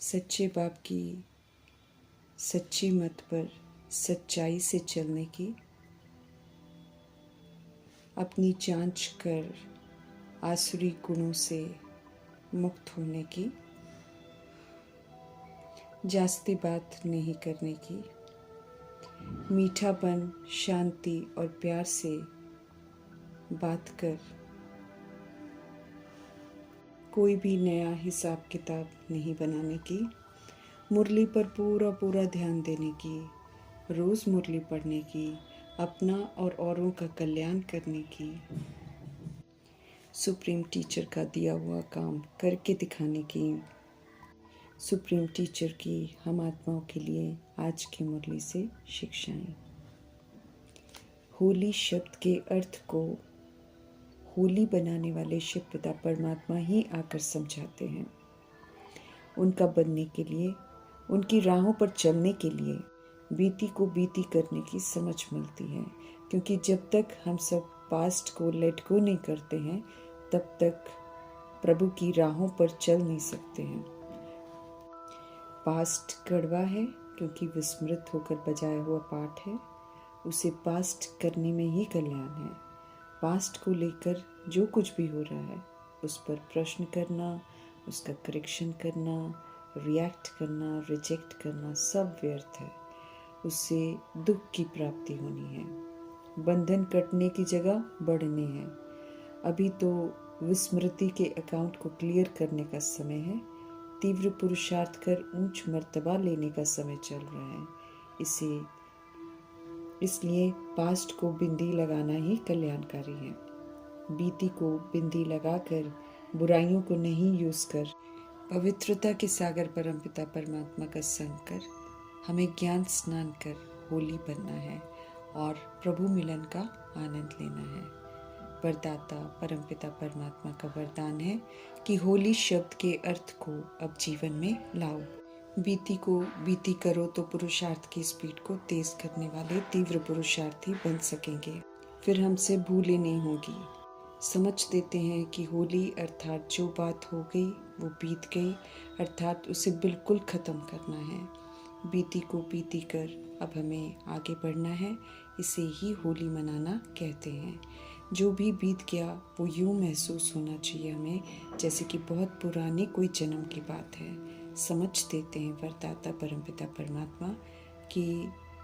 सच्चे बाप की सच्ची मत पर सच्चाई से चलने की, अपनी जांच कर आसुरी गुणों से मुक्त होने की, जास्ती बात नहीं करने की, मीठापन, शांति और प्यार से बात कर कोई भी नया हिसाब किताब नहीं बनाने की, मुरली पर पूरा पूरा ध्यान देने की, रोज़ मुरली पढ़ने की, अपना और औरों का कल्याण करने की, सुप्रीम टीचर का दिया हुआ काम करके दिखाने की। सुप्रीम टीचर की हम आत्माओं के लिए आज की मुरली से शिक्षाएं। होली शब्द के अर्थ को होली बनाने वाले शिव पिता परमात्मा ही आकर समझाते हैं। उनका बनने के लिए, उनकी राहों पर चलने के लिए बीती को बीती करने की समझ मिलती है, क्योंकि जब तक हम सब पास्ट को लेट गो नहीं करते हैं तब तक प्रभु की राहों पर चल नहीं सकते हैं। पास्ट कड़वा है क्योंकि विस्मृत होकर बजाया हुआ पाठ है, उसे पास्ट करने में ही कल्याण है। पास्ट को लेकर जो कुछ भी हो रहा है उस पर प्रश्न करना, उसका करेक्शन करना, रिएक्ट करना, रिजेक्ट करना सब व्यर्थ है। उससे दुख की प्राप्ति होनी है, बंधन कटने की जगह बढ़ने हैं। अभी तो विस्मृति के अकाउंट को क्लियर करने का समय है, तीव्र पुरुषार्थ कर ऊंच मर्तबा लेने का समय चल रहा है। इसलिए पास्ट को बिंदी लगाना ही कल्याणकारी है। बीती को बिंदी लगाकर बुराइयों को नहीं यूज कर पवित्रता के सागर परमपिता परमात्मा का संग कर हमें ज्ञान स्नान कर होली बनना है और प्रभु मिलन का आनंद लेना है। वरदाता परमपिता परमात्मा का वरदान है कि होली शब्द के अर्थ को अब जीवन में लाओ। बीती को बीती करो तो पुरुषार्थ की स्पीड को तेज करने वाले तीव्र पुरुषार्थी बन सकेंगे। फिर हमसे भूले नहीं होगी। समझ देते हैं कि होली अर्थात जो बात हो गई वो बीत गई, अर्थात उसे बिल्कुल ख़त्म करना है। बीती को बीती कर अब हमें आगे बढ़ना है, इसे ही होली मनाना कहते हैं। जो भी बीत गया वो यूँ महसूस होना चाहिए हमें जैसे कि बहुत पुरानी कोई जन्म की बात है। समझ देते हैं वरदाता परमपिता परमात्मा कि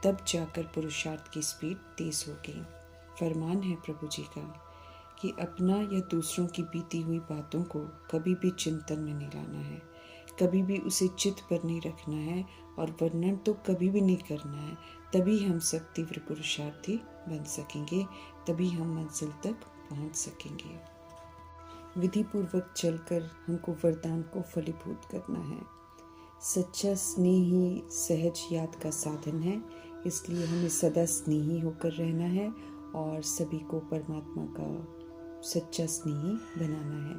तब जाकर पुरुषार्थ की स्पीड तेज होगी। फरमान है प्रभु जी का कि अपना या दूसरों की बीती हुई बातों को कभी भी चिंतन में नहीं लाना है, कभी भी उसे चित्त पर नहीं रखना है और वर्णन तो कभी भी नहीं करना है। तभी हम सब तीव्र पुरुषार्थी बन सकेंगे, तभी हम मंजिल तक पहुंच सकेंगे। विधि पूर्वक चलकर हमको वरदान को फलीभूत करना है। सच्चा स्नेह ही सहज याद का साधन है, इसलिए हमें सदा स्नेही होकर रहना है और सभी को परमात्मा का सच्चा स्नेही बनाना है।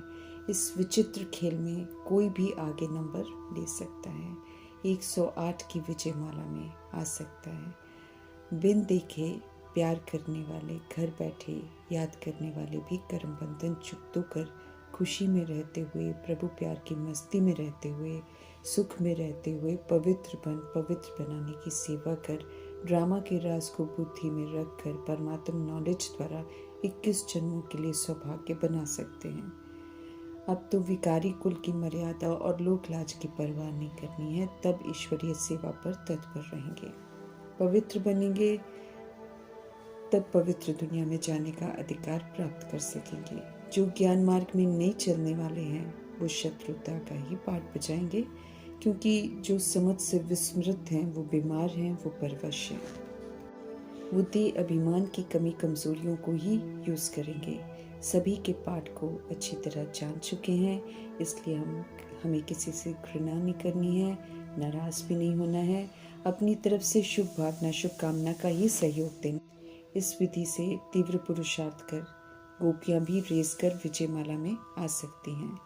इस विचित्र खेल में कोई भी आगे नंबर ले सकता है, 108 की विजय माला में आ सकता है। बिन देखे प्यार करने वाले, घर बैठे याद करने वाले भी कर्म बंधन चुकतो कर खुशी में रहते हुए, प्रभु प्यार की मस्ती में रहते हुए, सुख में रहते हुए पवित्र बनाने की सेवा कर, ड्रामा के राज को बुद्धि में रख कर परमात्मा नॉलेज द्वारा 21 जन्मों के लिए सौभाग्य बना सकते हैं। अब तो विकारी कुल की मर्यादा और लोक लाज की परवाह नहीं करनी है, तब ईश्वरीय सेवा पर तत्पर रहेंगे। पवित्र बनेंगे तब पवित्र दुनिया में जाने का अधिकार प्राप्त कर सकेंगे। जो ज्ञान मार्ग में नहीं चलने वाले हैं वो शत्रुता का ही पाठ बजाएंगे, क्योंकि जो समझ से विस्मृत हैं वो बीमार हैं, वो परवश हैं। वो देह अभिमान की कमी कमजोरियों को ही यूज करेंगे। सभी के पाठ को अच्छी तरह जान चुके हैं, इसलिए हमें किसी से घृणा नहीं करनी है, नाराज भी नहीं होना है। अपनी तरफ से शुभ भावना, शुभकामना का ही सहयोग देना। इस विधि से तीव्र पुरुषार्थ कर गोपियां भी रेस कर विजय माला में आ सकती हैं।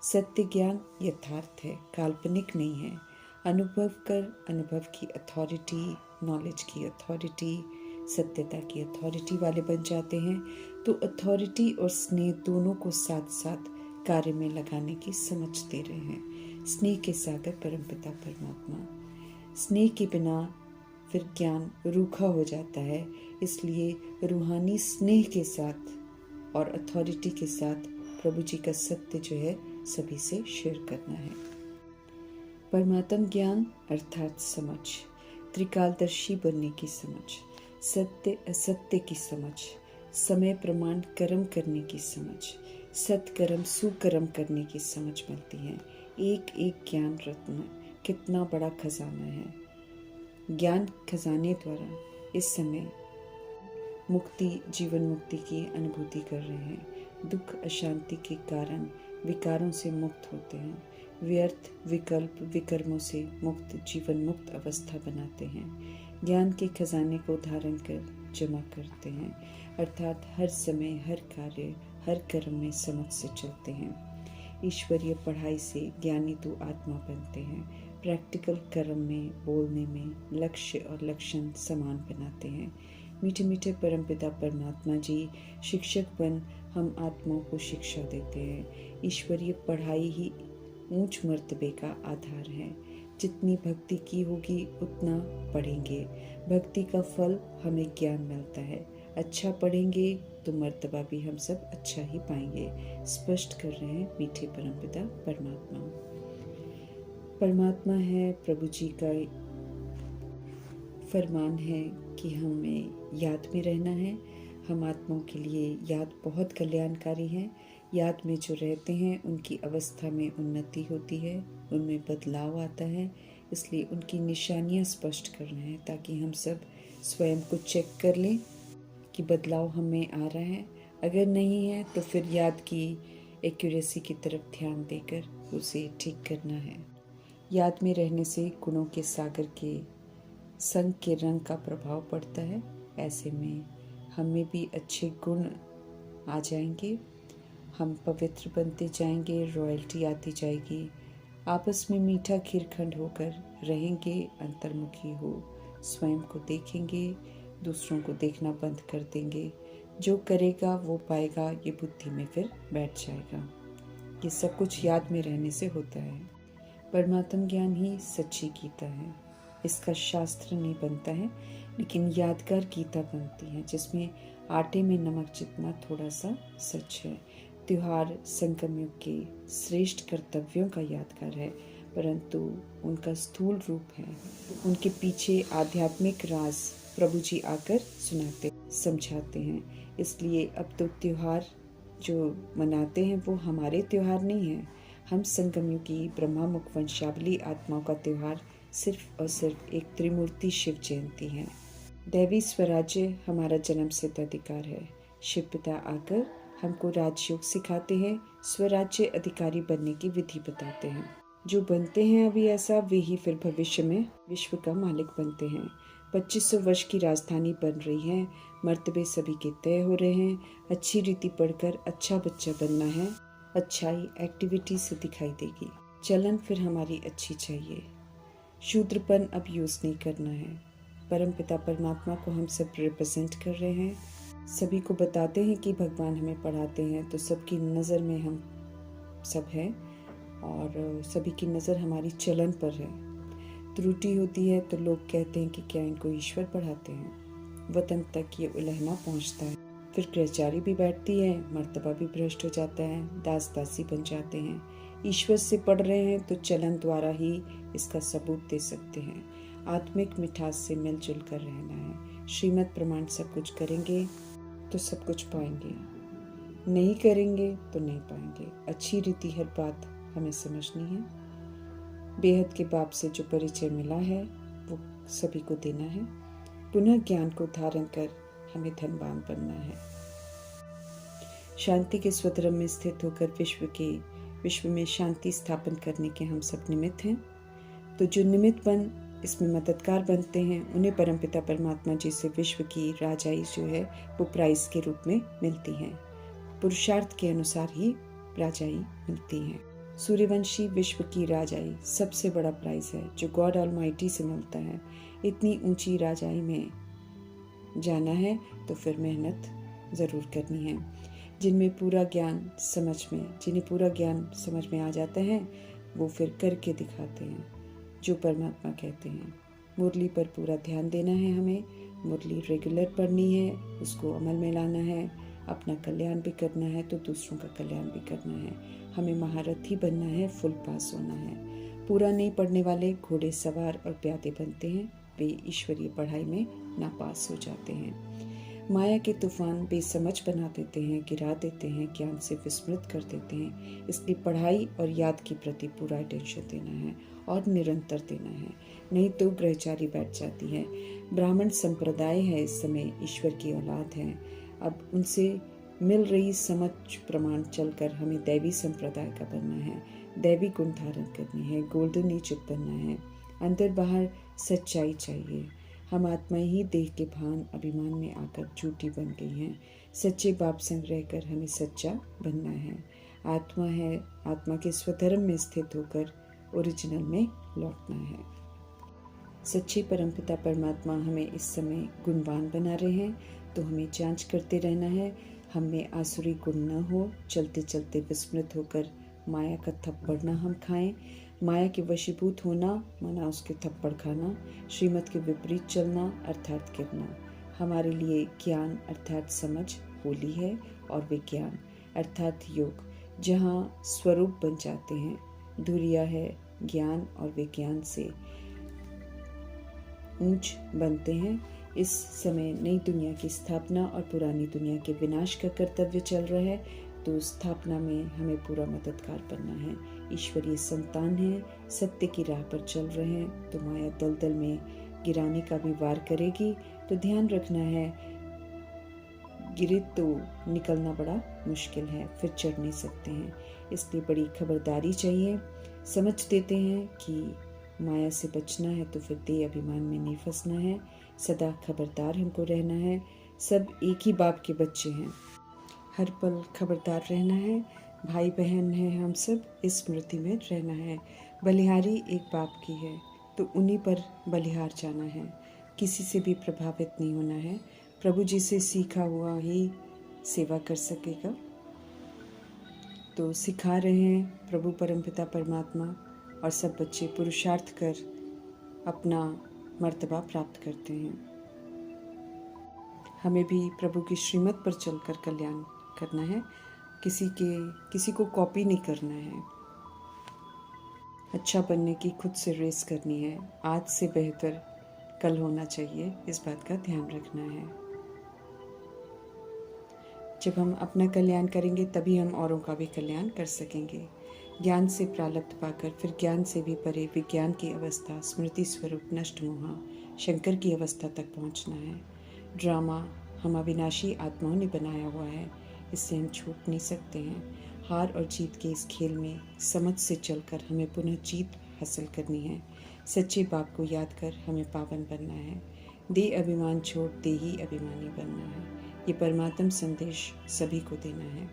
सत्य ज्ञान यथार्थ है, काल्पनिक नहीं है। अनुभव कर अनुभव की अथॉरिटी, नॉलेज की अथॉरिटी, सत्यता की अथॉरिटी वाले बन जाते हैं। तो अथॉरिटी और स्नेह दोनों को साथ साथ कार्य में लगाने की समझ दे रहे हैं। स्नेह के सागर परमपिता परमात्मा। स्नेह के बिना फिर ज्ञान रूखा हो जाता है, इसलिए रूहानी स्नेह के साथ और अथॉरिटी के साथ प्रभु जी का सत्य जो है सभी से शेयर करना है। परमात्म ज्ञान अर्थात समझ, त्रिकालदर्शी बनने की समझ, सत्य असत्य की समझ, समय प्रमाण कर्म करने की समझ, सत्कर्म सुकर्म करने की समझ मिलती है। एक एक ज्ञान रत्न कितना बड़ा खजाना है। ज्ञान खजाने द्वारा इस समय मुक्ति, जीवन मुक्ति की अनुभूति कर रहे हैं। दुख अशांति के कारण विकारों से मुक्त होते हैं। व्यर्थ विकल्प विकर्मों से मुक्त जीवन मुक्त अवस्था बनाते हैं। ज्ञान के खजाने को धारण कर जमा करते हैं, अर्थात हर समय हर कार्य हर कर्म में समझ से चलते हैं। ईश्वरीय पढ़ाई से ज्ञानी तो आत्मा बनते हैं। प्रैक्टिकल कर्म में, बोलने में लक्ष्य और लक्षण समान बनाते हैं। मीठे मीठे परमपिता परमात्मा जी शिक्षक बन हम आत्माओं को शिक्षा देते हैं। ईश्वरीय पढ़ाई ही ऊंच मर्तबे का आधार है। जितनी भक्ति की होगी उतना पढ़ेंगे, भक्ति का फल हमें ज्ञान मिलता है। अच्छा पढ़ेंगे तो मर्तबा भी हम सब अच्छा ही पाएंगे, स्पष्ट कर रहे हैं मीठे परमपिता परमात्मा। परमात्मा है, प्रभु जी का फरमान है कि हमें याद में रहना है। हम आत्माओं के लिए याद बहुत कल्याणकारी है। याद में जो रहते हैं उनकी अवस्था में उन्नति होती है, उनमें बदलाव आता है। इसलिए उनकी निशानियां स्पष्ट कर रहे हैं ताकि हम सब स्वयं को चेक कर लें कि बदलाव हमें आ रहा है। अगर नहीं है तो फिर याद की एक्यूरेसी की तरफ ध्यान देकर उसे ठीक करना है। याद में रहने से गुणों के सागर के संग के रंग का प्रभाव पड़ता है। ऐसे में हमें भी अच्छे गुण आ जाएंगे, हम पवित्र बनते जाएंगे, रॉयल्टी आती जाएगी। आपस में मीठा खीरखंड होकर रहेंगे, अंतर्मुखी हो स्वयं को देखेंगे, दूसरों को देखना बंद कर देंगे। जो करेगा वो पाएगा, ये बुद्धि में फिर बैठ जाएगा। ये सब कुछ याद में रहने से होता है। परमात्म ज्ञान ही सच्ची गीता है। इसका शास्त्र नहीं बनता है, लेकिन यादगार गीता बनती है जिसमें आटे में नमक जितना थोड़ा सा सच है। त्योहार संगम युग के श्रेष्ठ कर्तव्यों का यादगार है, परंतु उनका स्थूल रूप है। उनके पीछे आध्यात्मिक राज प्रभु जी आकर सुनाते समझाते हैं। इसलिए अब तो त्योहार जो मनाते हैं वो हमारे त्योहार नहीं है। हम संगम युग की ब्रह्मा मुख वंशावली आत्माओं का त्योहार सिर्फ और सिर्फ एक त्रिमूर्ति शिव जयंती है। दैवी स्वराज्य हमारा जन्म सिद्ध अधिकार है। शिव पिता आकर हमको राजयोग सिखाते हैं, स्वराज्य अधिकारी बनने की विधि बताते हैं। जो बनते हैं अभी ऐसा, वे ही फिर भविष्य में विश्व का मालिक बनते हैं। 2500 वर्ष की राजधानी बन रही है, मर्तबे सभी के तय हो रहे हैं। अच्छी रीति पढ़कर अच्छा बच्चा बनना है। अच्छाई एक्टिविटी से दिखाई देगी। चलन फिर हमारी अच्छी चाहिए। शूद्रपन अब यूज नहीं करना है। परमपिता परमात्मा को हम सब रिप्रेजेंट कर रहे हैं। सभी को बताते हैं कि भगवान हमें पढ़ाते हैं, तो सबकी नज़र में हम सब हैं और सभी की नज़र हमारी चलन पर है। त्रुटि होती है तो लोग कहते हैं कि क्या इनको ईश्वर पढ़ाते हैं। वतन तक ये उलहना पहुंचता है। फिर ग्रहचारी भी बैठती है, मर्तबा भी भ्रष्ट हो जाता है, दास दासी बन जाते हैं। ईश्वर से पढ़ रहे हैं तो चलन द्वारा ही इसका सबूत दे सकते हैं। आत्मिक मिठास से मिलजुल कर रहना है। श्रीमद् प्रमाण सब कुछ करेंगे तो सब कुछ पाएंगे, नहीं करेंगे तो नहीं पाएंगे। अच्छी रीति हर बात हमें समझनी है। बेहद के बाप से जो परिचय मिला है वो सभी को देना है। पुनः ज्ञान को धारण कर हमें धनवान बनना है। शांति के स्वधर्म में स्थित होकर विश्व में शांति स्थापन करने के हम सब निमित्त हैं। तो जो निमित्त बन इसमें मददगार बनते हैं उन्हें परमपिता परमात्मा जी से विश्व की राजाई जो है वो प्राइज के रूप में मिलती है। पुरुषार्थ के अनुसार ही राजाई मिलती है। सूर्यवंशी विश्व की राजाई सबसे बड़ा प्राइज है जो गॉड ऑलमाइटी से मिलता है। इतनी ऊंची राजाई में जाना है तो फिर मेहनत ज़रूर करनी है। जिन्हें पूरा ज्ञान समझ में आ जाता है वो फिर करके दिखाते हैं जो परमात्मा कहते हैं। मुरली पर पूरा ध्यान देना है हमें, मुरली रेगुलर पढ़नी है, उसको अमल में लाना है, अपना कल्याण भी करना है तो दूसरों का कल्याण भी करना है। हमें महारथी बनना है, फुल पास होना है। पूरा नहीं पढ़ने वाले घोड़े सवार और प्यादे बनते हैं, वे ईश्वरीय पढ़ाई में नापास हो जाते हैं। माया के तूफान बेसमझ बना देते हैं, गिरा देते हैं, ज्ञान से विस्मृत कर देते हैं। इसलिए पढ़ाई और याद के प्रति पूरा अटेंशन देना है और निरंतर देना है, नहीं तो ग्रहचारी बैठ जाती है। ब्राह्मण संप्रदाय है, इस समय ईश्वर की औलाद है। अब उनसे मिल रही समझ प्रमाण चलकर हमें दैवी संप्रदाय का बनना है, दैवी गुण धारण करनी है, गोल्डन एज बनना है। अंदर बाहर सच्चाई चाहिए। हम आत्मा ही देह के भान अभिमान में आकर झूठी बन गई हैं। सच्चे बाप संग रहकर हमें सच्चा बनना है। आत्मा है, आत्मा के स्वधर्म में स्थित होकर ओरिजिनल में लौटना है। सच्चे परमपिता परमात्मा हमें इस समय गुणवान बना रहे हैं, तो हमें जांच करते रहना है हम में आसुरी गुण न हो। चलते चलते विस्मृत होकर माया का थप्पड़ न हम खाएं। माया के वशीभूत होना माना उसके थप्पड़ खाना, श्रीमत के विपरीत चलना अर्थात गिरना। हमारे लिए ज्ञान अर्थात समझ होली है और विज्ञान अर्थात योग, जहाँ स्वरूप बन जाते हैं। धुरिया है ज्ञान और विज्ञान से ऊंच बनते हैं। इस समय नई दुनिया की स्थापना और पुरानी दुनिया के विनाश का कर्तव्य चल रहा है, तो स्थापना में हमें पूरा मददगार बनना है। ईश्वरीय संतान है, सत्य की राह पर चल रहे हैं, तो माया दलदल में गिराने का भी वार करेगी। तो ध्यान रखना है, गिरे तो निकलना बड़ा मुश्किल है, फिर चढ़ नहीं सकते हैं। इसलिए बड़ी खबरदारी चाहिए। समझ देते हैं कि माया से बचना है तो फिर देह अभिमान में नहीं फंसना है। सदा खबरदार हमको रहना है। सब एक ही बाप के बच्चे हैं, हर पल खबरदार रहना है। भाई बहन हैं हम सब, इस स्मृति में रहना है। बलिहारी एक बाप की है, तो उन्हीं पर बलिहार जाना है। किसी से भी प्रभावित नहीं होना है। प्रभु जी से सीखा हुआ ही सेवा कर सकेगा। तो सिखा रहे हैं प्रभु परमपिता परमात्मा, और सब बच्चे पुरुषार्थ कर अपना मर्तबा प्राप्त करते हैं। हमें भी प्रभु की श्रीमत पर चलकर कल्याण करना है। किसी को कॉपी नहीं करना है। अच्छा बनने की खुद से रेस करनी है। आज से बेहतर कल होना चाहिए, इस बात का ध्यान रखना है। जब हम अपना कल्याण करेंगे तभी हम औरों का भी कल्याण कर सकेंगे। ज्ञान से प्रारब्ध पाकर फिर ज्ञान से भी परे विज्ञान की अवस्था, स्मृति स्वरूप नष्ट मोहा, शंकर की अवस्था तक पहुंचना है। ड्रामा हम अविनाशी आत्माओं ने बनाया हुआ है, इससे हम छूट नहीं सकते हैं। हार और जीत के इस खेल में समझ से चलकर हमें पुनः जीत हासिल करनी है। सच्चे बाप को याद कर हमें पावन बनना है। दे अभिमान छोड़ दे ही अभिमानी बनना है। ये परमात्म संदेश सभी को देना है।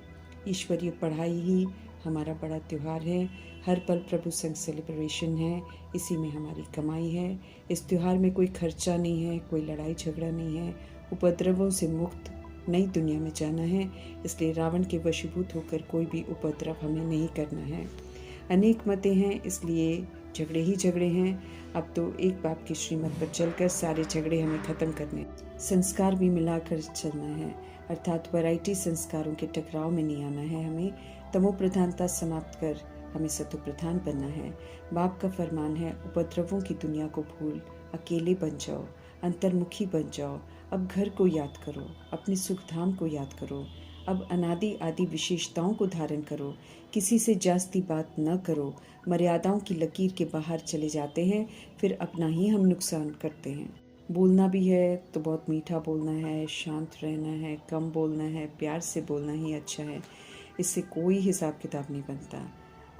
ईश्वरीय पढ़ाई ही हमारा बड़ा त्यौहार है। हर पल प्रभु संग सेलिब्रेशन है, इसी में हमारी कमाई है। इस त्यौहार में कोई खर्चा नहीं है, कोई लड़ाई झगड़ा नहीं है। उपद्रवों से मुक्त नई दुनिया में जाना है, इसलिए रावण के वशीभूत होकर कोई भी उपद्रव हमें नहीं करना है। अनेक मतें हैं, इसलिए झगड़े ही झगड़े हैं। अब तो एक बाप की श्रीमत पर चलकर सारे झगड़े हमें ख़त्म करने, संस्कार भी मिलाकर चलना है, अर्थात वैरायटी संस्कारों के टकराव में नहीं आना है। हमें तमो प्रधानता समाप्त कर हमें सतो प्रधान बनना है। बाप का फरमान है, उपद्रवों की दुनिया को भूल अकेले बन जाओ, अंतर्मुखी बन जाओ। अब घर को याद करो, अपने सुखधाम को याद करो। अब अनादि आदि विशेषताओं को धारण करो। किसी से जास्ती बात न करो। मर्यादाओं की लकीर के बाहर चले जाते हैं, फिर अपना ही हम नुकसान करते हैं। बोलना भी है तो बहुत मीठा बोलना है, शांत रहना है, कम बोलना है, प्यार से बोलना ही अच्छा है। इससे कोई हिसाब किताब नहीं बनता।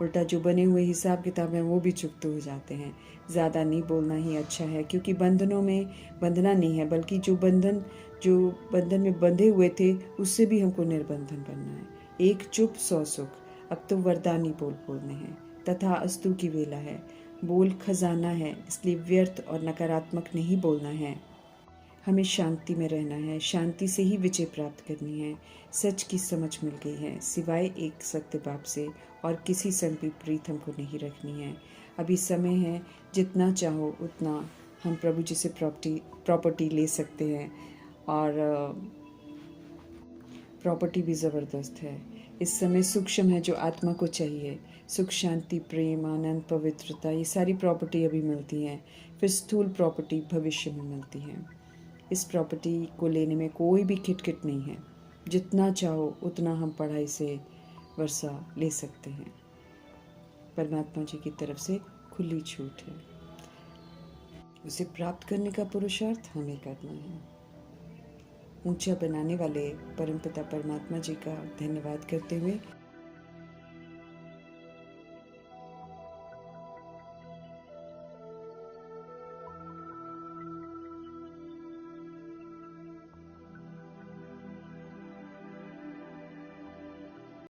उल्टा जो बने हुए हिसाब किताब हैं वो भी चुप्त हो जाते हैं। ज़्यादा नहीं बोलना ही अच्छा है, क्योंकि बंधनों में बंधना नहीं है, बल्कि जो बंधन में बंधे हुए थे उससे भी हमको निर्बंधन बनना है। एक चुप 100 सुख। अब तो वरदानी बोल बोलने हैं, तथा अस्तु की वेला है। बोल खजाना है, इसलिए व्यर्थ और नकारात्मक नहीं बोलना है। हमें शांति में रहना है, शांति से ही विजय प्राप्त करनी है। सच की समझ मिल गई है, सिवाय एक सत्य बाप से और किसी संग भी प्रीत हमको नहीं रखनी है। अभी समय है, जितना चाहो उतना हम प्रभु जी से प्रॉपर्टी ले सकते हैं, और प्रॉपर्टी भी ज़बरदस्त है। इस समय सूक्ष्म है जो आत्मा को चाहिए, सुख, शांति, प्रेम, आनंद, पवित्रता, ये सारी प्रॉपर्टी अभी मिलती हैं। फिर स्थूल प्रॉपर्टी भविष्य में मिलती है। इस प्रॉपर्टी को लेने में कोई भी खिटखिट नहीं है। जितना चाहो उतना हम पढ़ाई से वर्षा ले सकते हैं। परमात्मा जी की तरफ से खुली छूट है। उसे प्राप्त करने का पुरुषार्थ हमें करना है। ऊंचा बनाने वाले परमपिता परमात्मा जी का धन्यवाद करते हुए